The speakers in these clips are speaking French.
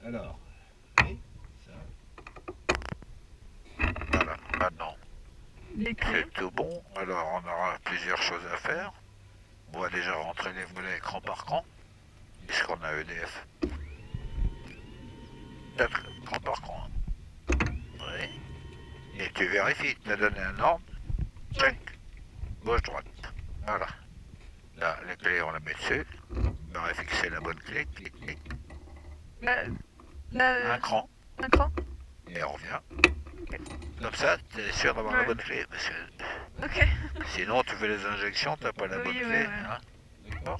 Alors, oui, ça. Voilà, maintenant, Les clés. c'est tout bon. Alors, on aura plusieurs choses à faire. On va déjà rentrer les volets écran par cran, puisqu'on a EDF. Peut-être écran par cran. Oui. Et tu vérifies, tu as donné un ordre. Check. Gauche-droite. Voilà. Là, les clés, on la met dessus. Vérifie que c'est la bonne clé. Clic, clic. Un cran. Un cran. Et on revient. Comme ça, tu es sûr d'avoir la bonne clé. Parce que Ok. sinon, tu fais les injections, tu n'as pas la bonne clé. Ouais. Hein. D'accord.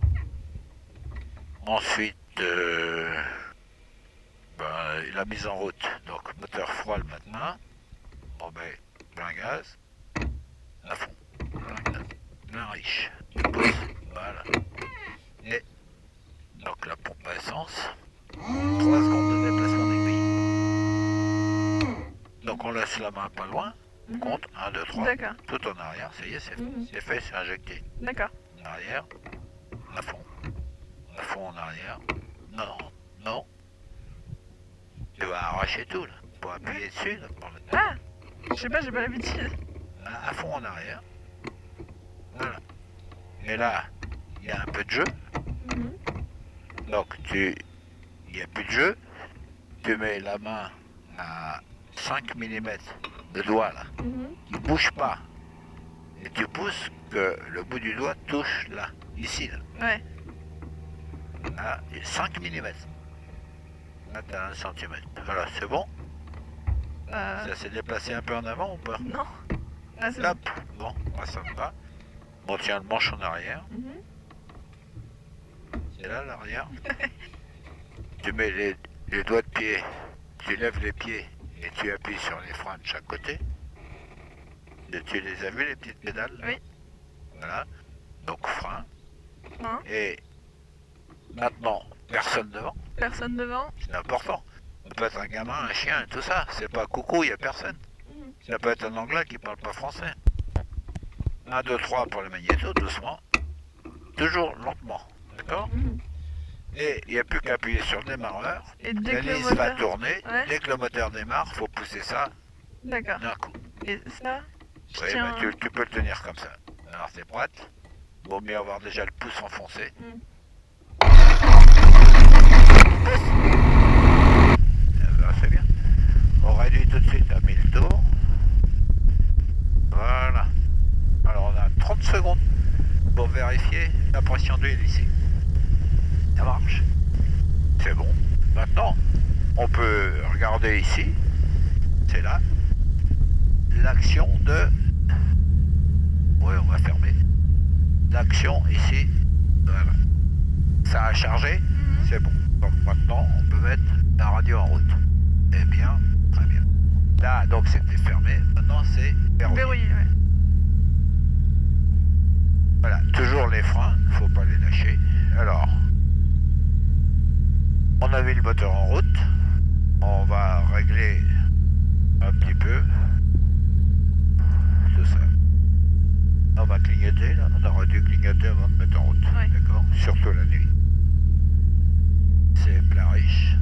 Ensuite, la mise en route. Donc, moteur froid le matin. On met plein gaz. À fond. Plein gaz. Plein riche. Tu pousses. Voilà. Et donc, la pompe à essence. 3 secondes de déplacement d'aiguille. Donc, on laisse la main pas loin. On compte 1, 2, 3. D'accord. Tout en arrière. Ça y est, c'est fait, c'est injecté. D'accord. En arrière. À fond. À fond en arrière. Non, non. Tu vas arracher tout là. Pour appuyer dessus là, pour le... Ah, je sais pas, j'ai pas l'habitude. À fond en arrière. Voilà. Et là, il y a un peu de jeu. Donc il n'y a plus de jeu. Tu mets la main à 5 mm de doigt là. Tu bouges pas. Et tu pousses que le bout du doigt touche là. Ici là. Ouais. Là, 5 mm. Là, t'as 1 cm. Voilà, c'est bon. Ça s'est déplacé un peu en avant ou pas? Non. Ah, c'est Hop. Bon, moi ça me va. On tient le manche en arrière. C'est là l'arrière. Tu mets les doigts de pied, tu lèves les pieds et tu appuies sur les freins de chaque côté. Et tu les as vus les petites pédales? Oui. Voilà. Donc frein. Hein? Et maintenant, personne devant. Personne devant. C'est important. Ça peut être un gamin, un chien et tout ça. C'est pas coucou, il n'y a personne. Ça peut être un anglais qui parle pas français. 1, 2, 3 pour le magnéto, doucement. Toujours lentement. D'accord? Et il n'y a plus qu'à appuyer sur le démarreur. Et dès que le L'hélice va moteur... tourner. Ouais. Dès que le moteur démarre, il faut pousser ça D'accord. d'un coup. Et ça, je Oui, tiens... bah, tu peux le tenir comme ça. Alors c'est prête. Vaut mieux avoir déjà le pouce enfoncé. C'est bien. On réduit tout de suite à 1000 tours. Voilà. Alors on a 30 secondes pour vérifier la pression d'huile ici. Ça marche. C'est bon. Maintenant, on peut regarder ici. C'est là. L'action de... Oui, on va fermer. L'action ici. Voilà. Ça a chargé. C'est bon. Donc maintenant, on peut mettre la radio en route. Eh bien, très bien. Là, donc c'était fermé. Maintenant, c'est verrouillé. Verrouillé, ouais. Voilà, toujours les freins, il ne faut pas les lâcher. Alors, on a mis le moteur en route. On va régler un petit peu tout ça. On va clignoter, là. On aurait dû clignoter avant de mettre en route. Ouais. D'accord? Surtout la nuit. C'est plein riche.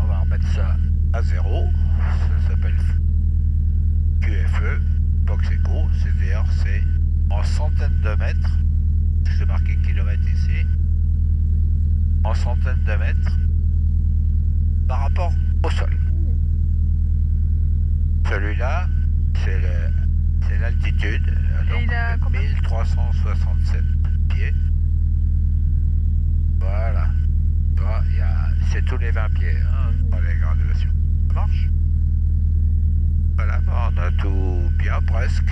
On va remettre ça à 0. Ça s'appelle QFE. Boxeco, c'est-à-dire c'est en centaines de mètres. C'est marqué kilomètres ici. En centaines de mètres par rapport au sol. Celui-là, c'est l'altitude. Et il a combien? 1367 pieds. Voilà. C'est tous les 20 pieds, hein, pas les graduations. Ça marche? Voilà, on a tout bien presque.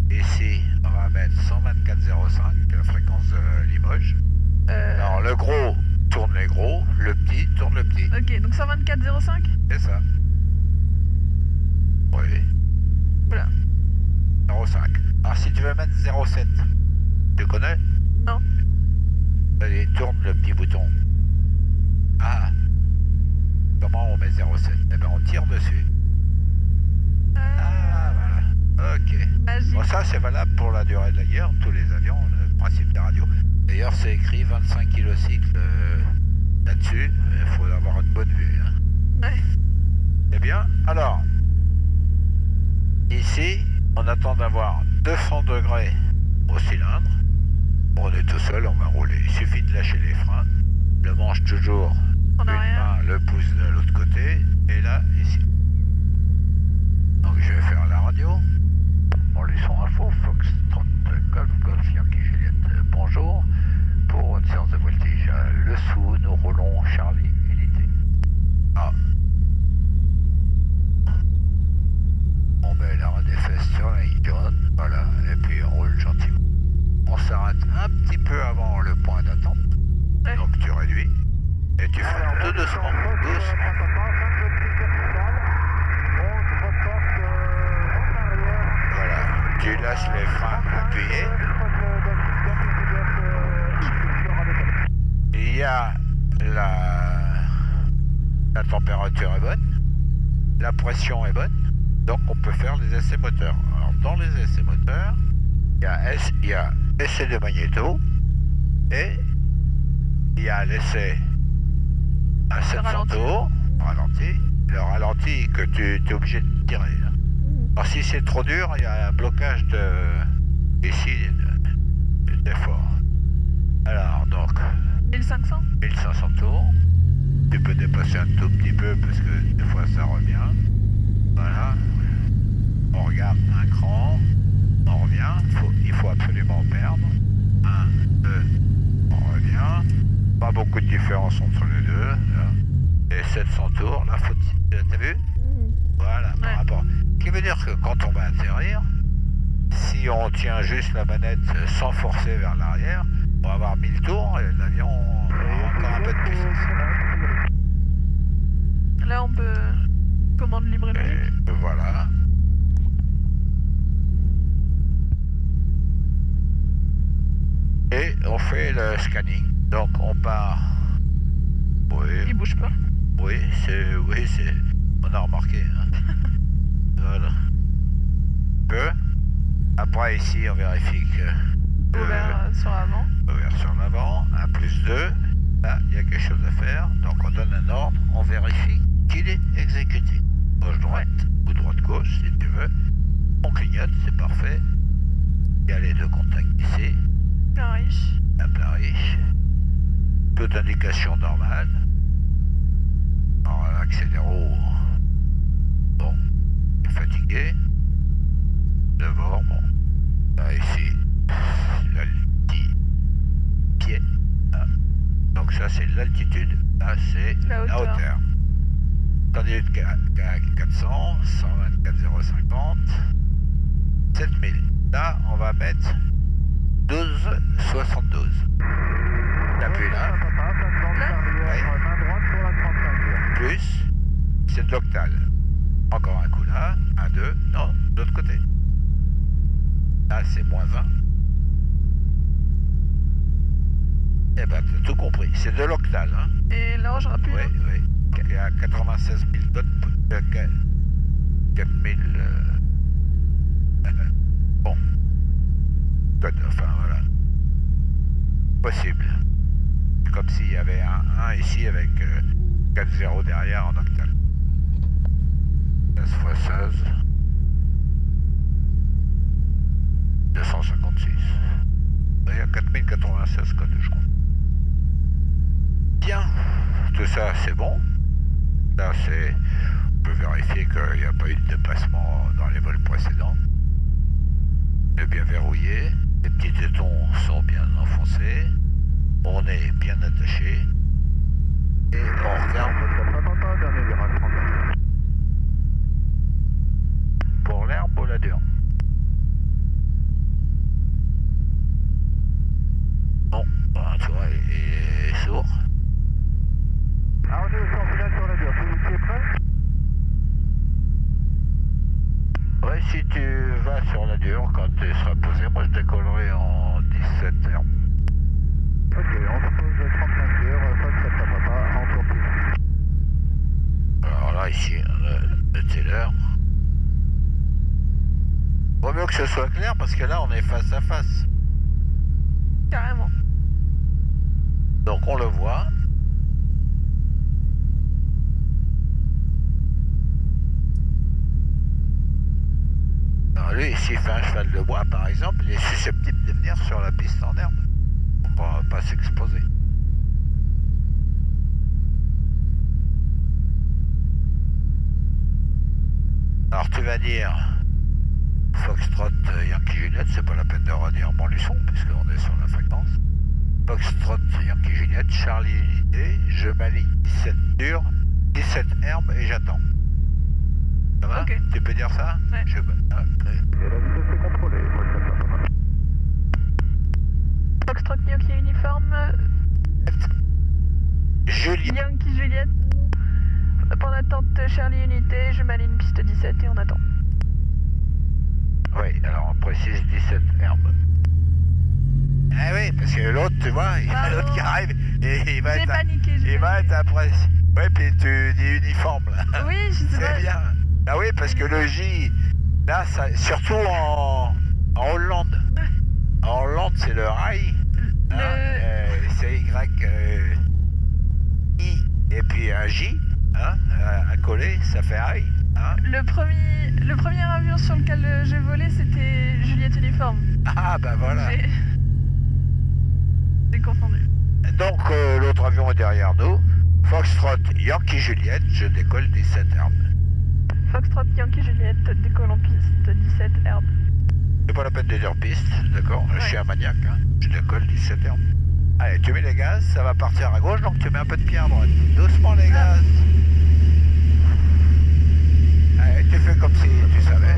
Ici, on va mettre 124,05, la fréquence de Limoges. Alors le gros tourne les gros, le petit tourne le petit. Ok, donc 124,05. C'est ça. Oui. Voilà. 0,5. Alors si tu veux mettre 0,7, tu connais? Non. Allez, tourne le petit bouton. Ah. Comment on met 0,7? Eh bien on tire dessus. Ah voilà. Ok. Bon, ça c'est valable pour la durée de la guerre, tous les avions, le principe des radios. D'ailleurs c'est écrit 25 kilocycles là-dessus, il faut avoir une bonne vue. Hein. Ouais. Eh bien, alors, ici, on attend d'avoir 200 degrés au cylindre. On est tout seul, on va rouler. Il suffit de lâcher les freins. Le manche toujours En une arrière. main, le pouce de l'autre côté, et là, ici. Donc je vais faire la radio. Bon, les sons info, Fox 30 Golf Yankee Juliette. Bonjour. Pour une séance de voltige à Le Sou, nous roulons Charlie unité. Ah. On met la redéfesse sur la ligne jaune, voilà, et puis on roule gentiment. On s'arrête un petit peu avant le point d'attente, Ouais. donc tu réduis, et tu fais tout doucement, doucement. Voilà, tu lâches les freins appuyés. Il y a la température est bonne, la pression est bonne, donc on peut faire les essais moteurs. Alors dans les essais moteurs, il y a essai de magnéto et il y a l'essai à 700 tours, ralenti, le ralenti que tu es obligé de tirer. Hein. Alors si c'est trop dur, il y a un blocage ici d'effort. Alors donc 1500. 1500 tours, tu peux dépasser un tout petit peu parce que des fois ça revient. Voilà, on regarde un cran, on revient, il faut absolument perdre. 1, 2, on revient. Pas beaucoup de différence entre les deux. Là. Et 700 tours, là, t'as vu? Voilà, par rapport. Ce qui veut dire que quand on va atterrir, si on tient juste la manette sans forcer vers l'arrière, on va avoir 1000 tours et l'avion aura encore un peu de puissance. Là, on peut commande libre et musique. Et voilà. Et on fait le scanning. Donc on part. Oui, Il bouge pas. oui, on a remarqué. Hein. Voilà. Après ici on vérifie que Ouvert sur avant. ouvert sur l'avant, 1 plus 2. Là, il y a quelque chose à faire. Donc on donne un ordre, on vérifie qu'il est exécuté. Gauche-droite ou droite-gauche si tu veux. On clignote, c'est parfait. Il y a les deux contacts ici. Plein riche. Un plat riche. Toute indication normale. Alors l'accéléro. Bon, il est fatigué. Devant, bon. Là ici, l'altitude. Pied. Là. Donc ça c'est l'altitude. Là c'est La hauteur. Tandis que 400, 124 050, 7000. Là, on va mettre 12,72. T'appuies là. Oui. Plus, c'est de l'octal. Encore un coup là. 1, 2. Non, de l'autre côté. Là, c'est moins 20. Eh ben, t'as tout compris. C'est de l'octal, hein. Et là, je rappuie. Oui, oui. Il y a 96 000 tonnes, 4 000... bon. Tonnes, enfin, voilà. Possible. Comme s'il y avait un 1 ici avec 4 0 derrière en octal. 16 x 16. 256. Il y a 4096 codes, je crois. Bien. Tout ça, c'est bon. Là, on peut vérifier qu'il n'y a pas eu de dépassement dans les vols précédents. C'est bien verrouillé. Les petits tétons sont bien enfoncés. On est bien attaché. Et on regarde pour l'herbe ou la dure. Bon, ben, tu vois, il est sourd. Ah, on est au centre sur la dure. Tu es prêt? Ouais, si tu vas sur la dure, quand tu seras posé, moi je décollerai en 17 heures. Ok, on se pose 35 heures, pas que ça ne pas, en tour plus. Alors là, ici, le teller. Vaut mieux que ce soit clair parce que là, on est face à face. Carrément. Donc on le voit. lui, s'il fait un cheval de bois, par exemple, il est susceptible de venir sur la piste en herbe. Pour pas s'exposer. Alors tu vas dire Foxtrot Yankee Juliette, c'est pas la peine de redire Montluçon, puisqu'on est sur la fréquence. Foxtrot Yankee Juliette, Charlie Unité, je m'aligne 17 dur, 17 herbes et j'attends. Ça va? Ok. Tu peux dire ça? Ouais. Et la vitesse est contrôlée, Foxtrot Papa. Foxtrot Yankee uniforme. Juliette. Yankee Juliette. Pour attente Charlie Unité, je m'aligne piste 17 et on attend. Oui, alors on précise 17 herbes. Ah oui, parce que l'autre, tu vois, il y a l'autre qui arrive et il va J'ai être... paniqué, j'ai Il va paniqué. être après. Oui, puis tu dis uniforme là. Oui, je sais pas. C'est bien. Ah oui, parce que le J, là, ça, surtout en Hollande. En Hollande, c'est le rail. C'est Y, I, et puis un J, hein, à coller, ça fait rail. Hein. Le premier avion sur lequel j'ai volé, c'était Juliette uniforme. Ah, ben voilà. J'ai confondu. Donc, l'autre avion est derrière nous. Foxtrot Yankee Juliette, je décolle 17 herbes. Foxtrot Yankee Juliette, décolle en piste 17 herbes. C'est pas la peine de dire piste, d'accord? Je suis un maniaque, hein. Je décolle 17 herbes. Allez, tu mets les gaz, ça va partir à gauche, donc tu mets un peu de pied à droite. Doucement les gaz. Allez, tu fais comme si tu savais.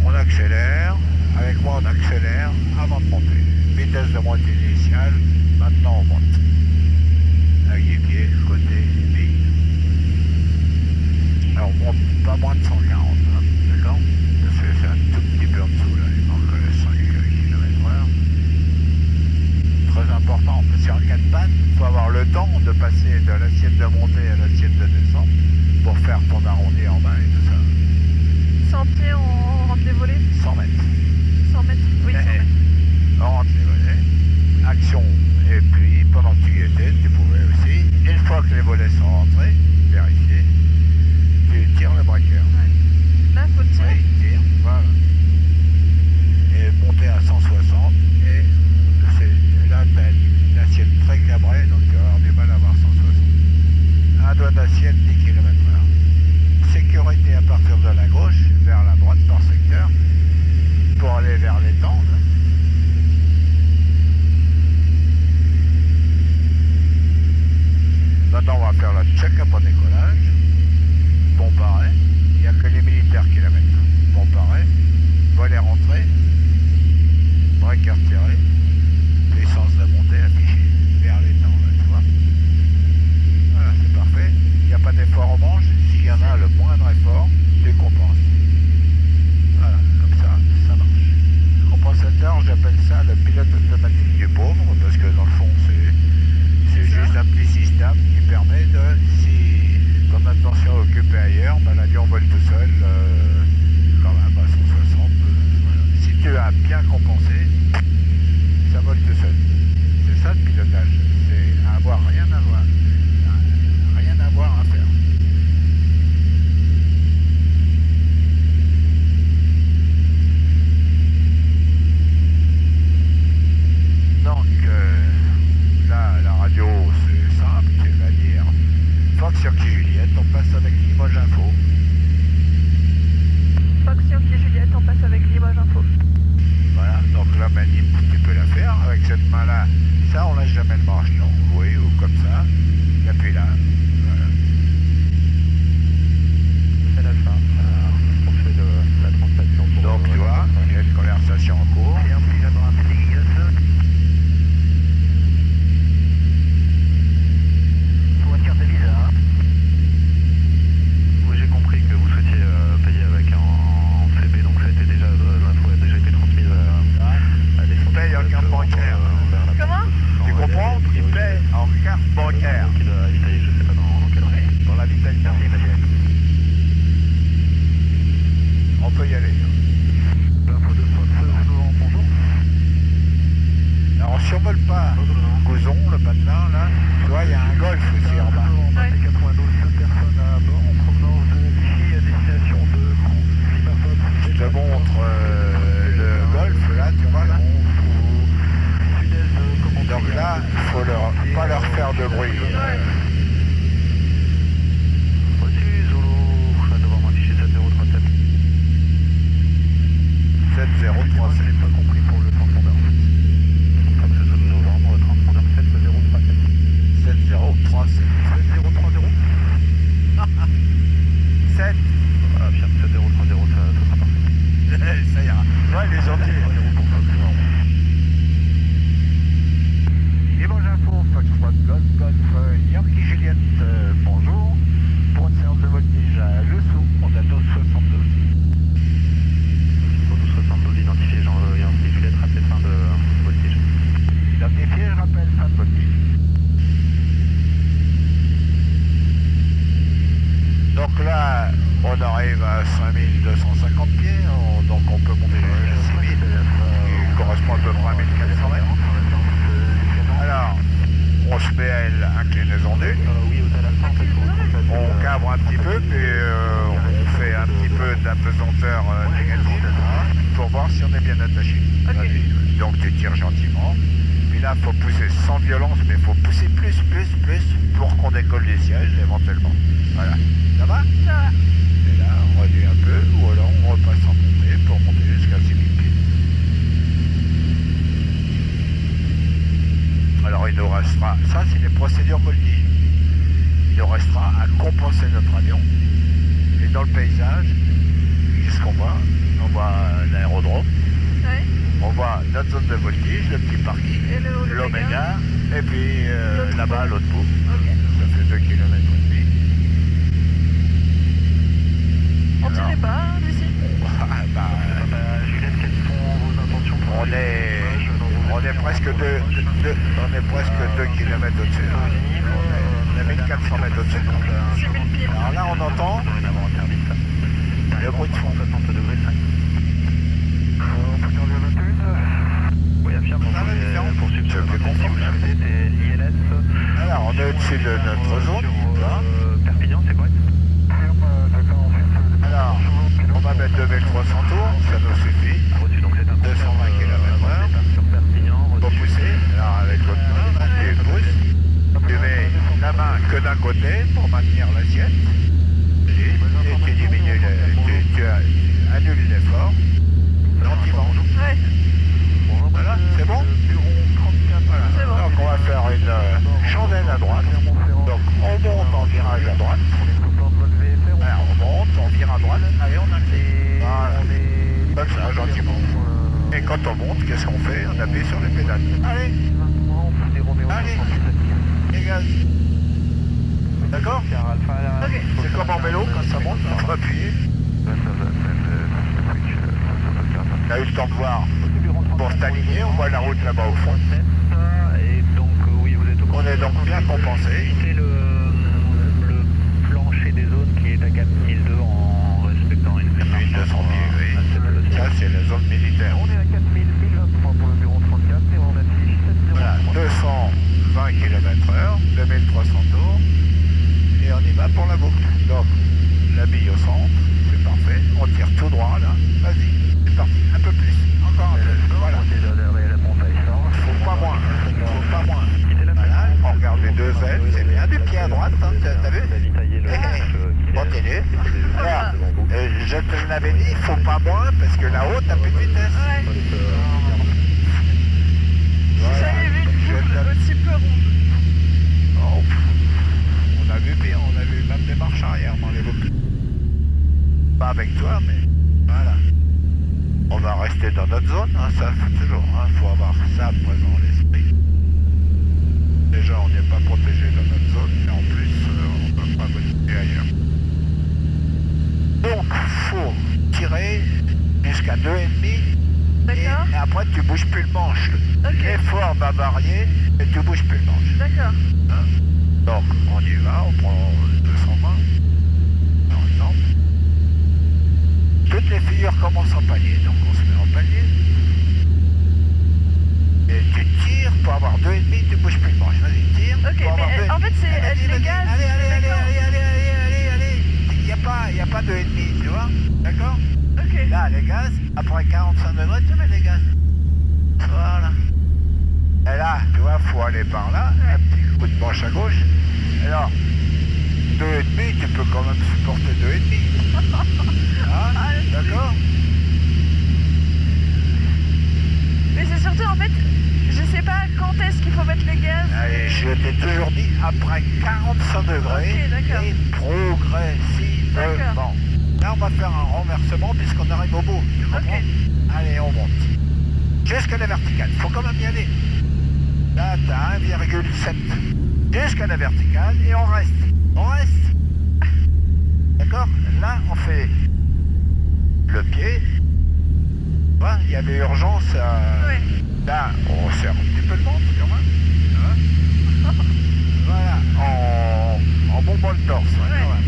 On accélère, avec moi on accélère avant de monter. Vitesse de montée initiale, maintenant on monte. Avec les pieds, côté, bille. Alors on monte pas moins de 140, hein, d'accord? Parce que c'est un tout petit peu en dessous là, il manque 5 km/h. Très important, parce qu'en cas de panne, il faut avoir le temps de passer de l'assiette de montée à l'assiette de descente pour faire ton arrondi en bas et tout ça. 100 pieds, on rentre les volets. 100 mètres. 100 mètres. Oui, 100 mètres. On rentre les volets, action, et puis pendant que tu y étais, tu pouvais aussi, une fois que les volets sont rentrés, vérifier, tu tires le breaker. Là, faut le tirer. Oui, tire, voilà. Et monter à 160, et là, tu as une assiette très cabrée, donc tu vas avoir du mal à avoir 160. Un doigt d'assiette, 10 km/h. Sécurité à partir de la gauche, vers la droite par secteur, pour aller vers l'étang. Maintenant, on va faire la check-up en décollage. Pompe arrêt. Il n'y a que les militaires qui la mettent. Pompe arrêt. Volet rentré. Breaker tiré. Puissance de montée affichée. Vers l'étang, là, tu vois. Voilà, c'est parfait. Il n'y a pas d'effort au manche. S'il y en a le moindre effort, tu compenses. Voilà, comme ça, ça marche. Le compensateur, j'appelle ça le pilote automatique du pauvre, parce que dans le fond, c'est juste un petit système qui permet de, si ton attention est occupée ailleurs, ben, l'avion vole tout seul de bruit. Ouais. Reçu, Zulu, devant affiché 7037. 7037. Je n'ai pas compris pour le transpondeur. Fox Zulu Novembre, transpondeur 7037. 7037. 7030. 7. Voilà, Fiat 7030, ça sera parfait. Ça ira. Ouais, il est gentil. 0 pour Fox Novembre. Dimanche Info, Foxtrot, Golf, Yankee Juliette, bonjour. Pour une séance de voltige à Lessou, on a 1272. Pour 1272, identifié Yankee Juliette, rappelez fin de voltige. Identifié, je rappelle fin de voltige. Donc là, on arrive à 5250 pieds, donc on peut monter jusqu'à 6000, qui correspond à peu près à 1400 mètres. Alors, on se met à l'inclinaison d'une, Oui, au total, en fait, on cabre un petit peu, puis on fait un petit peu d'apesanteur négative pour voir si on est bien attaché. Ok. Vas-y. Donc tu tires gentiment, puis là, il faut pousser sans violence, mais il faut pousser plus pour qu'on décolle les sièges éventuellement. Voilà. Ça va? Ça va. Et là, on réduit un peu, ou alors on repasse en montée pour monter jusqu'à 6000 pieds. Alors il nous restera, ça c'est les procédures voltige. Il nous restera à compenser notre avion. Et dans le paysage, qu'est-ce qu'on voit? On voit l'aérodrome, Ouais. on voit notre zone de voltige, le petit parking, Et l'Oméga, et puis L'autre là-bas bout. l'autre bout. Ok. Ça fait 2 km et demi. On Alors, tirait pas hein, d'ici? Juliette, quelles sont vos intentions pour on est presque 2 km au-dessus. On est 1400 mètres au-dessus. 6000 pieds. Alors là, on entend le bruit de fond. 60 degrés 5. On peut dire le 21. Oui, affirme, Ah, la différence. pour suivre Je le fais 21. confiance. C'était ILS. Alors, on est au-dessus de notre zone. Là. Perpignan, c'est correct? Alors, on va mettre 2300 tours, ça nous suffit. Reçu, donc c'est un 220 km/h. sur Perpignan. Pour pousser, alors avec l'autre main, tu pousses. Tu mets la main que d'un côté pour maintenir l'assiette. Et tu diminues, tu annules l'effort. Gentiment. Ouais. Voilà, c'est bon? Voilà. C'est bon. Donc on va faire une chandelle à droite. Donc on monte en virage à droite. Alors on monte, on vire à droite. Allez, on incline. Voilà. Comme ça, gentiment. Et quand on monte, qu'est-ce qu'on fait? On appuie sur les pédales. Allez, allez, les gaz. D'accord? Ok. C'est comme en vélo, quand ça monte, il faut appuyer. On a eu le temps de voir pour s'aligner, on voit la route là-bas au fond. Et donc, oui, vous êtes au On est donc bien compensé. C'est le plancher des zones qui est à 4002 en respectant une 1200 pieds, oui. Ça, c'est la zone militaire. On est à 4023 pour le bureau 34 et on affiche 70. Voilà, 220 km/h, 2300 tours, et on y va pour la boucle. Donc, la bille au centre, c'est parfait. On tire tout droit là. Vas-y, c'est parti. Un peu plus. Encore un peu. Voilà. Faut pas moins. Faut pas moins. Voilà, on regarde les deux ailes, c'est bien. Du pied à droite, hein, t'as vu? Continue. Voilà. Je te l'avais dit, il faut pas moins parce que là-haut, t'as plus de vitesse. Ouais. Voilà. J'ai jamais vu une Je boucle te- aussi peu ronde. Oh, on a vu pire, on a vu même des marches arrière dans les boucles. Pas avec toi, mais voilà. On va rester dans notre zone, hein, ça faut toujours, faut avoir ça présent à l'esprit. Déjà, on n'est pas protégé dans notre zone, mais en plus, on ne peut pas voler ailleurs. Donc, faut tirer jusqu'à 2,5. D'accord. Et après, tu bouges plus le manche. Ok. L'effort va varier, mais tu bouges plus le manche. D'accord. Donc, on y va, on prend 220, par exemple. Toutes les figures commencent en palier, donc on se met en palier. Et tu tires pour avoir 2,5, tu bouges plus le manche. Vas-y, tire. Ok, pour avoir mais en 2,5. fait, c'est Vas-y, les vas-y. gaz. Allez, allez, allez, d'accord. allez. Il n'y a pas 2,5, tu vois? D'accord? Ok. Là, les gaz, après 45 degrés, tu mets les gaz. Voilà. Et là, tu vois, faut aller par là, un petit coup de manche à gauche. Alors, 2,5, tu peux quand même supporter 2,5. Ah, d'accord. Mais c'est surtout en fait, je sais pas quand est-ce qu'il faut mettre le gaz. Allez, je t'ai toujours dit, après 45 degrés, Ok, d'accord. et progressivement. D'accord. Là, on va faire un renversement puisqu'on arrive au bout. Tu comprends? Ok. Allez, on monte. Jusqu'à la verticale, faut quand même y aller. Là, t'as 1,7. Jusqu'à la verticale et on reste. On reste. D'accord? Là, on fait le pied. Voilà, il y avait urgence à... Ouais. Là, on serre un petit peu le ventre quand même. Hein? Voilà, en bombant le torse. Ouais. Quand même.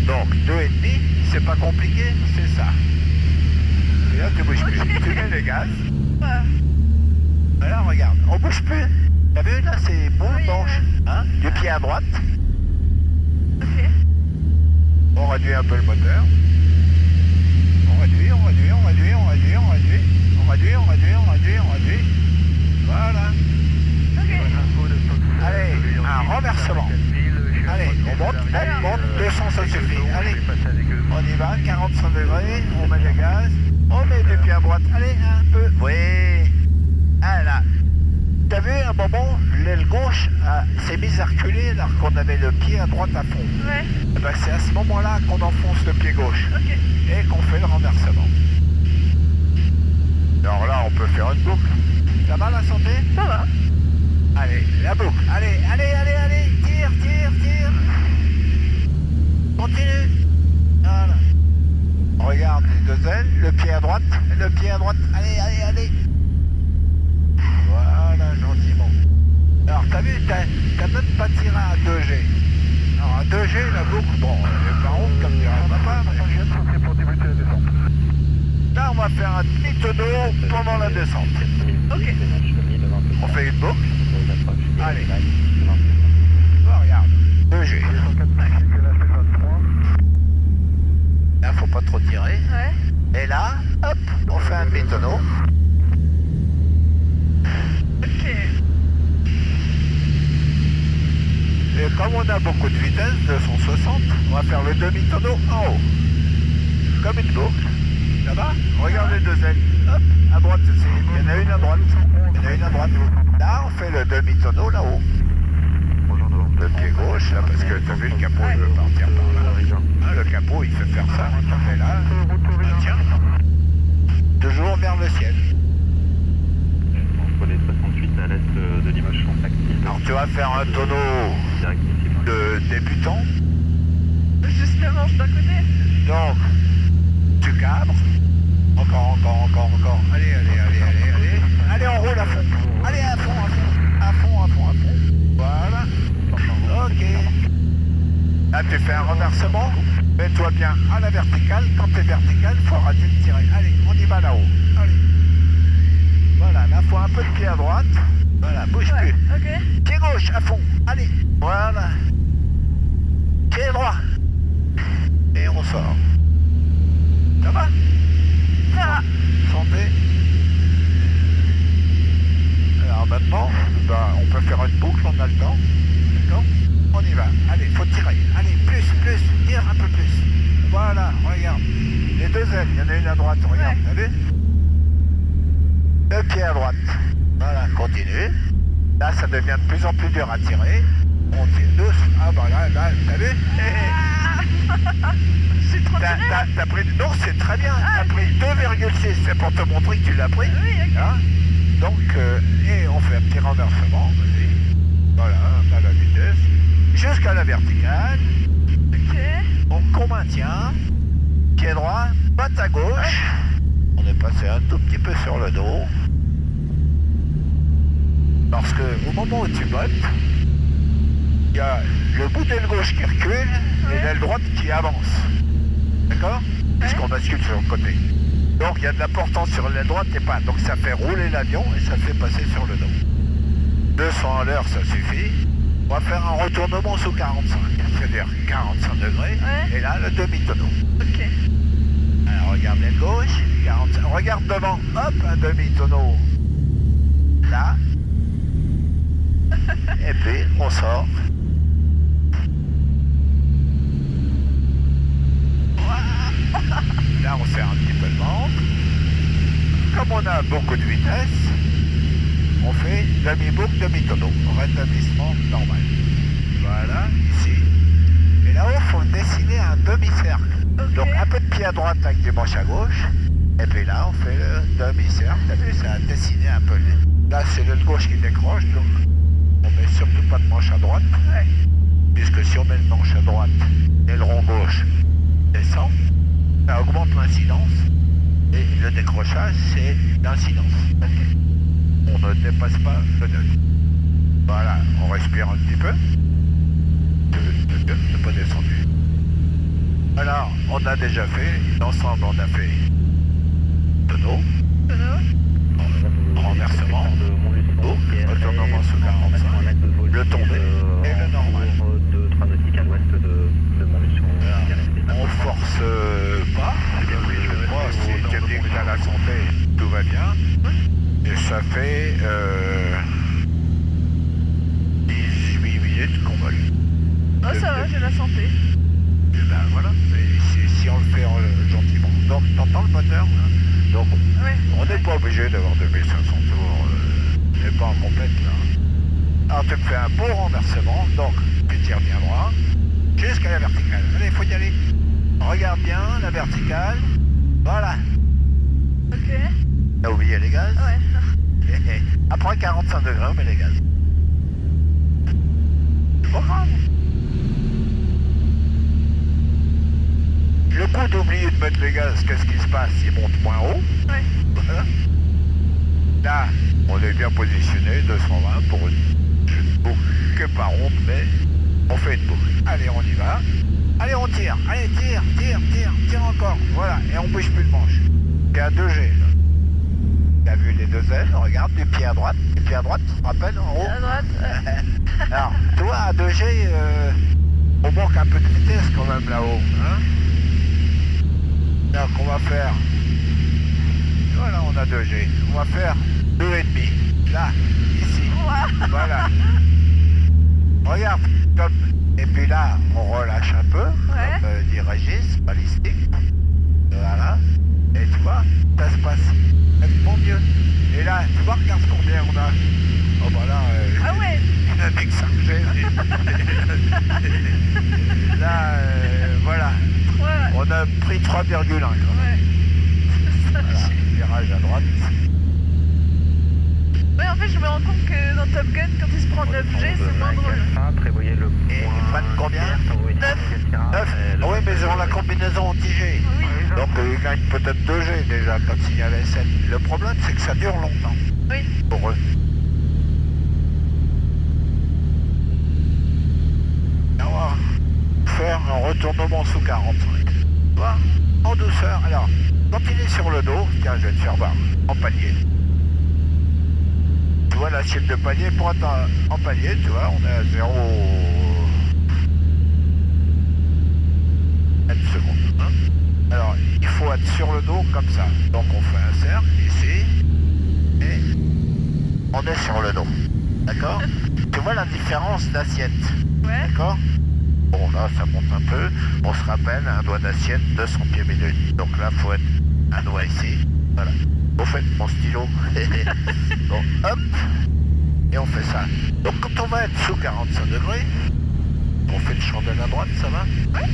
Donc, 2,5, c'est pas compliqué, c'est ça. Et là, tu bouges plus. Tu mets les gaz. Ouais. Voilà, regarde, on bouge plus. T'as vu, là, c'est bon, Oui, penche. Hein? Du pied à droite. Ok. On réduit un peu le moteur. On réduit. Voilà. Ok. Allez, un renversement. Allez, on monte, 200 ça suffit. Allez, on y va, 45 degrés, on met le gaz, on met les pieds à droite. Allez, un peu. Oui. Ah là. T'as vu, à un moment, l'aile gauche s'est mise à reculer alors qu'on avait le pied à droite à fond. Ouais. Eh ben, c'est à ce moment-là qu'on enfonce le pied gauche Ok. et qu'on fait le renversement. Alors là, on peut faire une boucle. Ça va la santé? Ça va. Allez, la boucle. Allez. Tire. Continue. Voilà. Regarde les deux ailes, le pied à droite. Allez. Voilà, gentiment. Alors, t'as vu, t'as même pas tiré à 2G. Alors, à 2G, la boucle, bon, elle est pas ronde comme dirait papa, mais... Là, on va faire un demi-tonneau pendant la descente. Ok. On fait une boucle. Allez. Bon, regarde. 2G. Là, faut pas trop tirer. Ouais. Et là, hop, on fait un demi-tonneau. Ok. Et comme on a beaucoup de vitesse, 260, on va faire le demi-tonneau en haut. Comme une boucle. Ça va? Regarde les deux ailes. Hop, à droite, il y en a une à droite. Là, on fait le demi-tonneau là-haut. Le pied gauche, là, parce que t'as vu, le capot, il veut partir par là. Ah, le capot, il fait faire ça. On fait là. Tiens. Toujours vers le ciel. Entre les 68 à l'est de Limoges sont actifs. Alors, tu vas faire un tonneau de débutant. Juste le manche d'un côté. Donc, tu cabres. Encore. Allez. Allez, on roule à fond. Allez, à fond. Voilà. Ok. Là, tu fais un renversement. Mets-toi bien à la verticale. Quand tu es vertical, il faut arrêter de tirer. Allez, on y va là-haut. Allez. Voilà, là, il faut un peu de pied à droite. Voilà, bouge plus. Ok. Pied gauche, à fond. Allez. Voilà. Pied droit. Et on sort. Ça va? Ça va. Santé. Alors maintenant, on peut faire une boucle, on a le temps. D'accord? On y va. Allez, faut tirer. Allez, plus. Tire un peu plus. Voilà, regarde. Les deux ailes, il y en a une à droite, regarde. Ouais. T'as vu? Le pied à droite. Voilà, continue. Là, ça devient de plus en plus dur à tirer. On tire douce. Ah bah là, t'as vu? C'est trop tiré. T'as pris... Non, c'est très bien. T'as pris 2,6. C'est pour te montrer que tu l'as pris. Oui, ok. Hein? Donc, et on fait un petit renversement. Vas-y. Voilà, à la vitesse. Jusqu'à la verticale. Ok. On maintient. Pied droit, patte à gauche. On est passé un tout petit peu sur le dos. Parce que au moment où tu bottes, il y a le bout d'aile gauche qui recule et l'aile droite qui avance. D'accord? Puisqu'on bascule sur le côté. Donc il y a de la portance sur l'aile droite et pas. Donc ça fait rouler l'avion et ça fait passer sur le dos. 200 à l'heure, ça suffit. On va faire un retournement sous 45. C'est-à-dire 45 degrés. Ouais. Et là, le demi-tonneau. Ok. Alors, regarde l'aile gauche, 45. Regarde devant, hop, un demi-tonneau. Là. Et puis, on sort. Là, on serre un petit peu le ventre. Comme on a beaucoup de vitesse, on fait demi-boucle, demi-tonneau. Rétablissement normal. Voilà, ici. Et là-haut, il faut dessiner un demi-cercle. Ok. Donc, un peu de pied à droite avec des manches à gauche. Et puis là, on fait le demi-cercle. T'as vu, ça a dessiné un peu. Là, c'est l'aile gauche qui décroche, donc on met surtout pas de manche à droite. Ouais. Puisque si on met le manche à droite et le rond gauche descend, ça augmente l'incidence. Et le décrochage, c'est l'incidence. On ne dépasse pas le neutre. Voilà, on respire un petit peu. C'est pas descendu. Alors, on a déjà fait, l'ensemble, on a fait tonneau, renversement, retournement sous 45, le tombé et le normal. On force pas. Moi, si tu me dis que t'as la santé, tout va bien. Et ça fait 18 minutes qu'on vole. Oh, ça va, j'ai la santé. Et ben voilà, et si on le fait gentiment. Donc, t'entends le moteur hein. Donc, Ouais. on n'est pas obligé d'avoir 2500 tours. On n'est pas en complète là. Alors, tu me fais un beau renversement. Donc, tu tires bien droit jusqu'à la verticale. Allez, il faut y aller. Regarde bien la verticale. Voilà. Ok. T'as oublié les gaz? Ouais. Après 45 degrés, on met les gaz. C'est pas grave. Le coup d'oublier de mettre les gaz, qu'est-ce qui se passe? Il monte moins haut. Ouais. Voilà. Là, on est bien positionné, 220 pour une boucle que par ronde, mais on fait une boucle. Allez, on y va. Allez, on tire. Allez, tire encore. Voilà, et on bouge plus le manche. Il y a 2G, là. T'as vu les deux ailes? Regarde, du pied à droite. Du pied à droite, tu te rappelles, en haut? À droite. Alors, toi, à 2G, on manque un peu de vitesse quand même là-haut. Hein? Donc, on va faire... Voilà, on a 2G. On va faire 2,5. Là, ici. Voilà. Regarde, comme... Et puis là, on relâche un peu, Ouais. comme dit Régis, balistique. Voilà. Et tu vois, ça se passe nettement mieux. Et là, tu vois, regarde combien on a. Oh bah là, Ah ouais. il a dit que 5G. Là, voilà. Ouais. On a pris 3,1 quand même. Ouais. Voilà, virage à droite. Ouais, en fait, je me rends compte que dans Top Gun, quand il se prend 9G, c'est moins drôle. Prévoyez le Et ils prennent combien? 9. Ah oui, mais ils ont la combinaison anti-G. Oui. Donc ils gagnent peut-être 2G déjà comme signal SN. Le problème, c'est que ça dure longtemps Oui. pour eux. Et on va faire un retournement sous 45. Tu vois, en douceur. Alors, quand il est sur le dos, tiens, je vais te faire voir, en palier. Tu vois l'assiette de palier, pour être en palier, tu vois, on est à 0... 1 seconde. Hein. Alors, il faut être sur le dos comme ça. Donc on fait un cercle ici, et on est sur le dos. D'accord? Tu vois la différence d'assiette? Ouais. D'accord? Bon, là, ça monte un peu. On se rappelle, un doigt d'assiette, 200 pieds minutes. Donc là, il faut être un doigt ici. Voilà. Au fait, mon stylo. Bon, hop. Et on fait ça. Donc quand on va être sous 45 degrés, on fait le chandelle à droite, ça va? Ouais.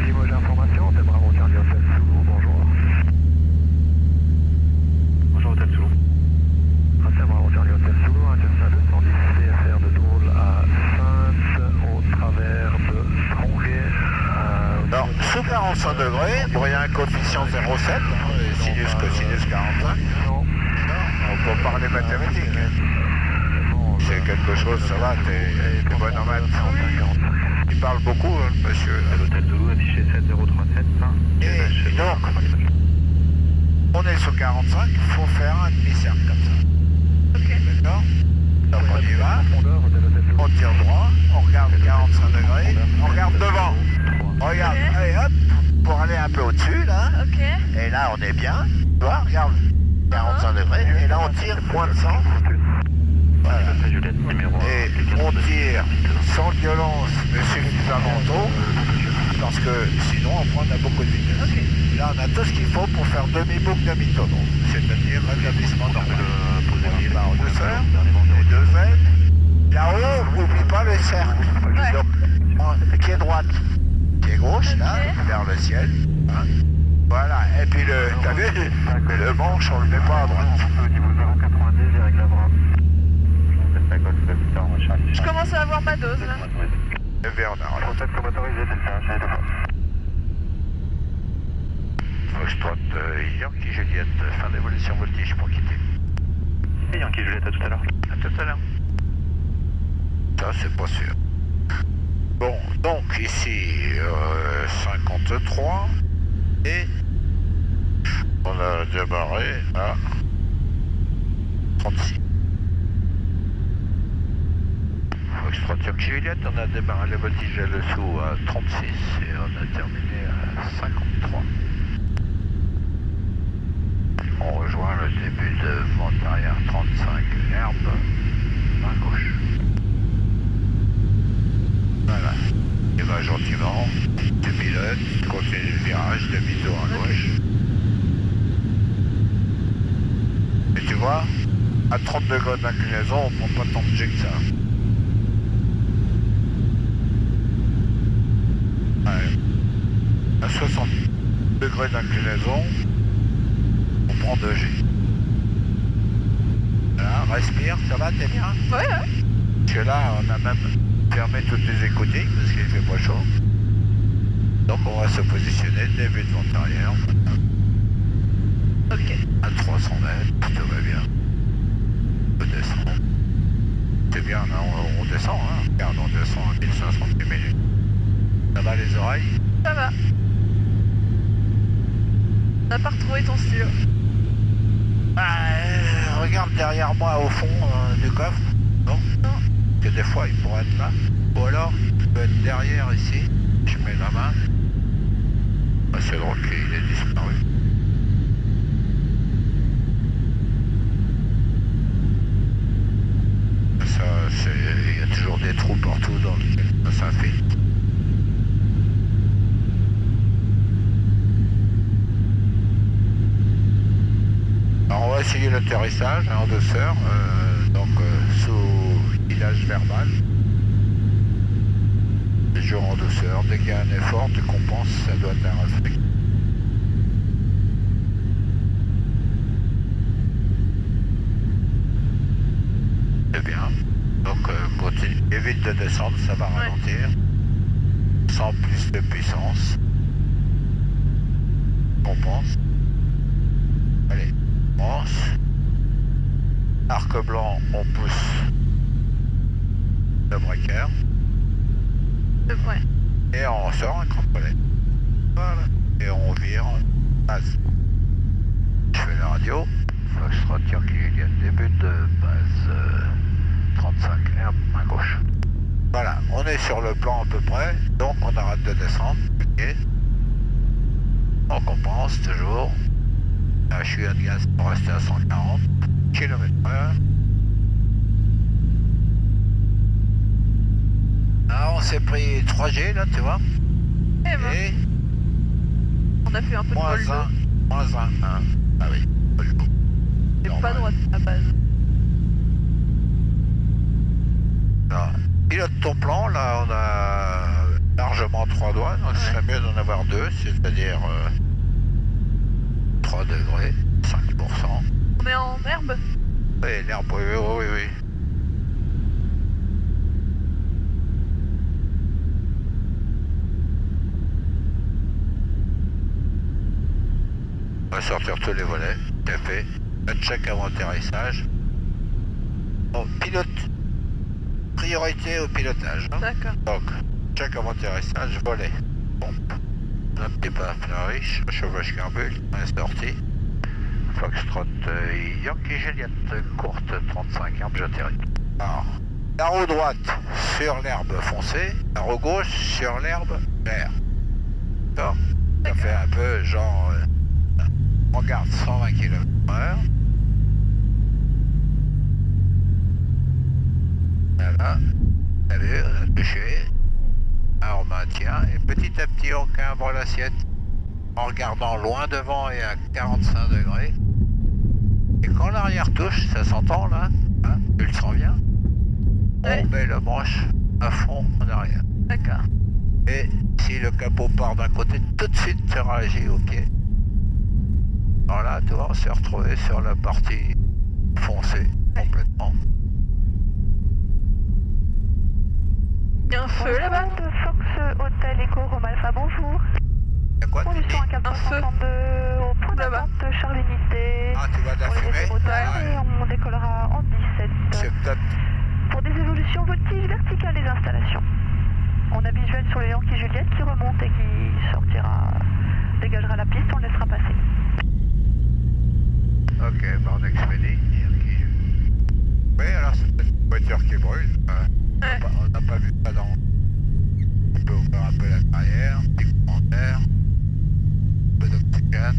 Limoges Information, c'est Bravo Charlie Hotel Soulou, bonjour. Bonjour, Hôtel Toulon. C'est Bravo Charlie Hotel Soulou, Intesta 210, CFR de Dole à Sainte, au travers de Tronquet. Alors, sous 45 degrés, bon, il y a un coefficient 0,7, hein, sinus, cosinus 45. Non. On peut parler mathématiques. C'est quelque chose, ça va, t'es bon en maths. Il parle beaucoup, hein, le monsieur. À l'Hôtel Toulon, affiché 7037. Et donc, on est sous 45, il faut faire un demi-cercle comme ça. Ok. D'accord? Donc on y va, on tire droit, on regarde 45 degrés, on regarde devant. Regarde, Ok. allez hop, pour aller un peu au-dessus, là. Ok. Et là, on est bien. Tu vois, regarde. 45 degrés. Et là, on tire moins de 100. Voilà. Juliette, numéro 1. Et on tire sans violence, mais suffisamment tôt. Parce que sinon, on a beaucoup de vitesse. Ok. Là, on a tout ce qu'il faut pour faire demi-boucle, demi-tonneau. C'est-à-dire rétablissement normal. On y va en douceur, les deux ailes. Là-haut, n'oublie pas le cercle. Ouais. Donc, pied droite, pied gauche, là, Ok. vers le ciel. Hein. Voilà. Et puis, t'as vu, le manche, on le met pas à droite. Au niveau 090, direct la bras. Je commence à avoir ma dose là. Et Bernard, là. Contact motorisé, Delta, j'ai deux fois. Foxtrot, Yankee Juliette, fin d'évolution voltige pour quitter. Et Yankee Juliette, à tout à l'heure. À tout à l'heure. Ça, c'est pas sûr. Bon, donc ici, 53. Et on a démarré à 36. Foxtrot, Yankee Juliette, on a démarré le voltige à dessous à 36 et on a terminé à 53. On rejoint le début de vente arrière 35, herbe, main gauche. Voilà. Il va gentiment, tu pilotes, continue le virage, demi-tour à gauche. Et tu vois, à 30 degrés d'inclinaison, on ne prend pas tant de jet que ça. Ouais. À 60 degrés d'inclinaison, on prend 2G. Voilà, respire, ça va, t'es bien? Ouais, ouais. Parce que là, on a même fermé toutes les écoutiques parce qu'il fait pas chaud. Donc on va se positionner, début de vente arrière. Ok. À 300 mètres, tout va bien. On peut descendre. C'est bien, là, on descend, hein. Regarde, on descend à 1500 minutes. Ça va les oreilles? Ça va. T'as pas retrouvé ton stylo. Regarde derrière moi au fond du coffre. Non? Non. Que des fois il pourrait être là. Ou alors, il peut être derrière ici. Je mets la main. Ah, c'est drôle qu'il ait disparu. Ça, il y a toujours des trous partout dans lesquels ça s'infiltre. Alors on va essayer l'atterrissage en douceur, sous guidage verbal. Toujours en douceur, dès qu'il y a un effort, tu compenses, ça doit être un réflexe. C'est bien. Donc continue. Évite de descendre, ça va ralentir. Sans plus de puissance. Compense. Allez. Arc blanc, on pousse le breaker 2 points. et on sort un crampolet. Voilà. Et on vire base. Je fais la radio. Foxtrot Yankee Juliette, début de base 35, herbe, main gauche. Voilà, on est sur le plan à peu près, donc on arrête de descendre. Okay. On compense toujours. Là, je suis à gaz pour rester à 140 km/h. Là, on s'est pris 3G, là, tu vois. Et ben, Et on a fait un peu de moins vol 1, d'eau. moins 1, 1. Ah oui, vol d'eau. C'est pas Normal. droite à base. Là, pilote ton plan, là, on a largement 3 doigts, donc ce serait mieux d'en avoir 2, c'est-à-dire 3 degrés, 5%. On est en herbe. Oui, l'herbe, oui, oui, oui, oui. On va sortir tous les volets, c'est fait. Le check avant atterrissage. Bon, pilote. Priorité au pilotage. Hein. D'accord. Donc, check avant atterrissage, volet. Pompe. Un petit peu la riche, chauffage carbure, on est sorti. Foxtrot Yankee Juliette, courte 35, herbe, j'atterris. Alors, la roue droite sur l'herbe foncée, la roue gauche sur l'herbe vert. D'accord. Ça fait un peu genre, on garde 120 km/h. Voilà, t'as vu, on a touché. Alors on maintient et petit à petit on cambre l'assiette en regardant loin devant et à 45 degrés. Et quand l'arrière touche, ça s'entend là, hein, tu le sens bien, Ouais. on met le manche à fond en arrière. D'accord. Et si le capot part d'un côté, tout de suite tu réagis au pied. Voilà, tu vois, on s'est retrouvé sur la partie foncée complètement. Il y a un feu là-bas. De Fox Hotel Echo Rome Alpha, bonjour. Y'a quoi tu dis? Condition à 432 au point Là-bas. d'attente Charles Unité. Ah, tu vois de la Pour les fumée? essais moteurs Ouais. et on décollera en 17. C'est peut-être... Pour des évolutions voltige verticale des installations. On a visuel sur le Yankee Juliette qui remonte et qui sortira, dégagera la piste, on le laissera passer. Ok, bah on expédie. Oui, alors c'est peut-être une voiture qui brûle. Ouais. On n'a pas vu ça dans... On peut ouvrir un peu la carrière, petit commentaire, un peu d'oxygène.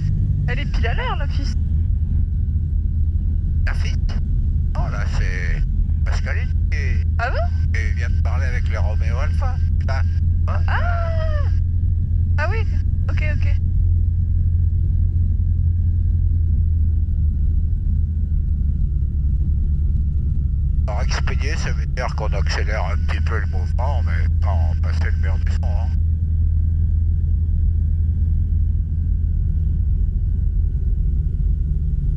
Elle est pile à l'heure la piste. La fille? Oh là, c'est Pascaline Ah bon? qui vient de parler avec le Romeo Alpha. Là. Hein? Ah oui. Ok, ok. Alors expédier, ça veut dire qu'on accélère un petit peu le mouvement, mais sans passer le mur du son. Hein.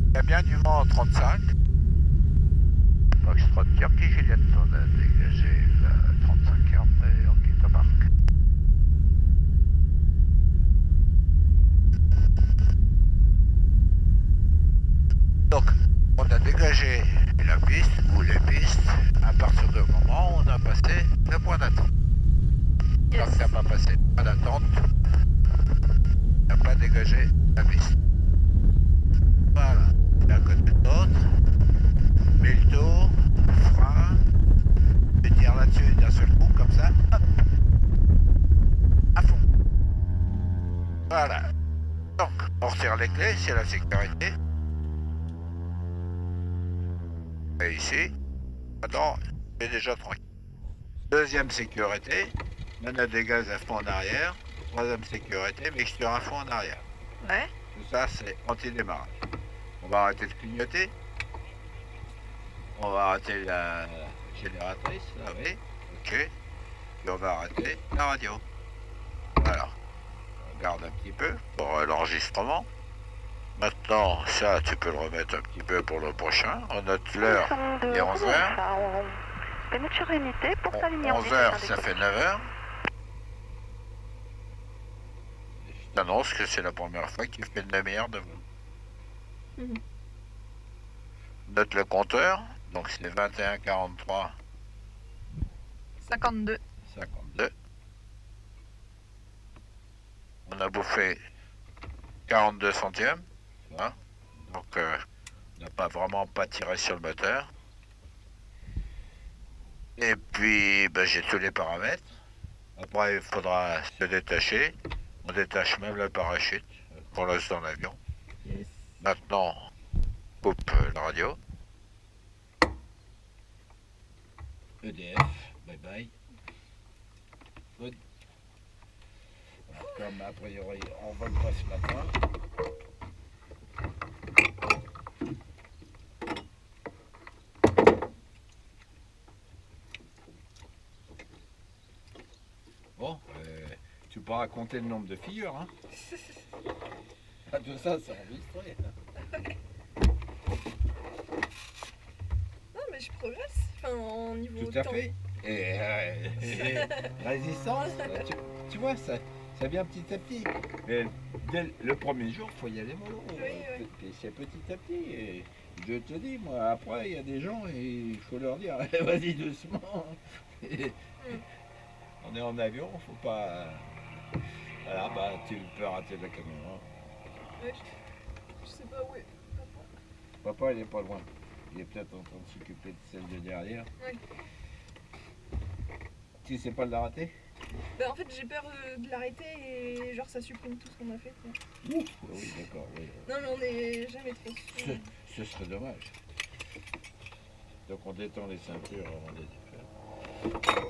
Il y a bien du vent en 35. Foxtrot Yankee Juliette, on a dégagé la 35 et on quitte la marque. Donc, on a dégagé la piste ou les pistes à partir du moment où on a passé le point d'attente. Yes. Tant que t'as pas passé le point d'attente, t'as pas dégagé la piste. Voilà, d'un côté de l'autre, mille tours, frein, tu tires là-dessus d'un seul coup comme ça, hop, à fond. Voilà. Donc, on retire les clés, c'est la sécurité. Et ici, maintenant, c'est déjà tranquille. Deuxième sécurité, manette des gaz à fond en arrière. Troisième sécurité, mixture à fond en arrière. Ouais. Tout ça, c'est anti-démarrage. On va arrêter de clignoter. On va arrêter la génératrice, là, oui. Ok. Et on va arrêter la radio. Voilà. On regarde un petit peu pour l'enregistrement. Maintenant, ça, tu peux le remettre un petit peu pour le prochain. On note l'heure, il est 11h. C'est notre Charles Unité pour s'aligner en 11h, ça fait 9h. Je t'annonce que c'est la première fois qu'il fait une demi-heure de vol. Mhm. Note le compteur, donc c'est 21 43 52. 52. On a bouffé 42 centièmes. Hein, donc on n'a pas vraiment pas tiré sur le moteur. Et puis ben, j'ai tous les paramètres. Après il faudra se détacher. On détache même le parachute qu'on laisse dans l'avion. Yes. Maintenant on coupe la radio. EDF, bye bye. Good. Alors, comme a priori on vole pas ce matin. Bon, tu pourras compter le nombre de figures, hein. Ah, tout ça, c'est enregistré. Non mais je progresse. Enfin, en niveau Tout à temps. fait. Et résistance, tu vois, ça vient petit à petit. Mais dès le premier jour, il faut y aller mollo. Oui. Et c'est petit à petit. Et je te dis, moi, après, il y a des gens et il faut leur dire, vas-y doucement. On est en avion, faut pas. Voilà, bah tu peux rater la caméra. Ouais, je sais pas où est. Papa, il est pas loin. Il est peut-être en train de s'occuper de celle de derrière. Oui. Tu sais pas de la rater? Bah en fait j'ai peur de l'arrêter et genre ça supprime tout ce qu'on a fait. Quoi. Ouf, oui, d'accord, oui. Non mais on est jamais trop sûr. Ce serait dommage. Donc on détend les ceintures avant de les faire.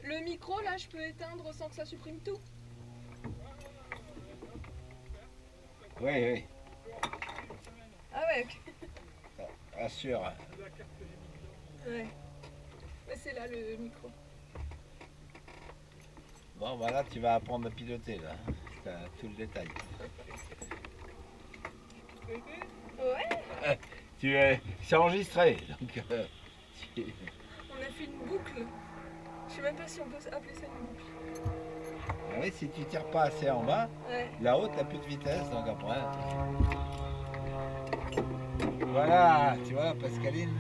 Le micro là je peux éteindre sans que ça supprime tout. Oui, oui, Ah ouais ok. assure. Ouais. Ouais c'est là le micro. Bon, voilà, tu vas apprendre à piloter là. T'as tout le détail. Ouais. C'est enregistré, donc tu- On a fait une boucle. Je sais même pas si on peut appeler ça une boucle. Ah oui, si tu tires pas assez en bas, Ouais. là-haut t'as plus de vitesse, donc après. Voilà, tu vois, Pascaline.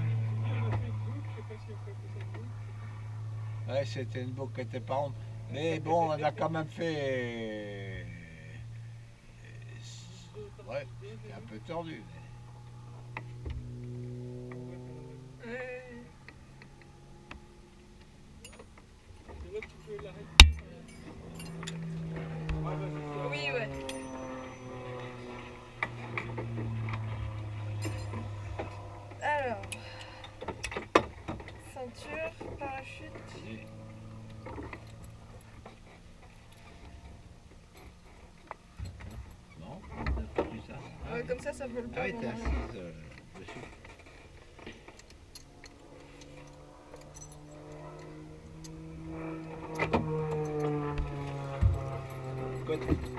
Ouais, c'était une boucle qui était pas ronde. Mais bon, on a quand même fait. Ouais, c'était un peu tordu. Ouais. Oui ouais. Alors. Ceinture, parachute. Non, t'as pas vu ça. Ouais, comme ça vole pas. Ah oui, t'es vraiment. assise dessus. Côté.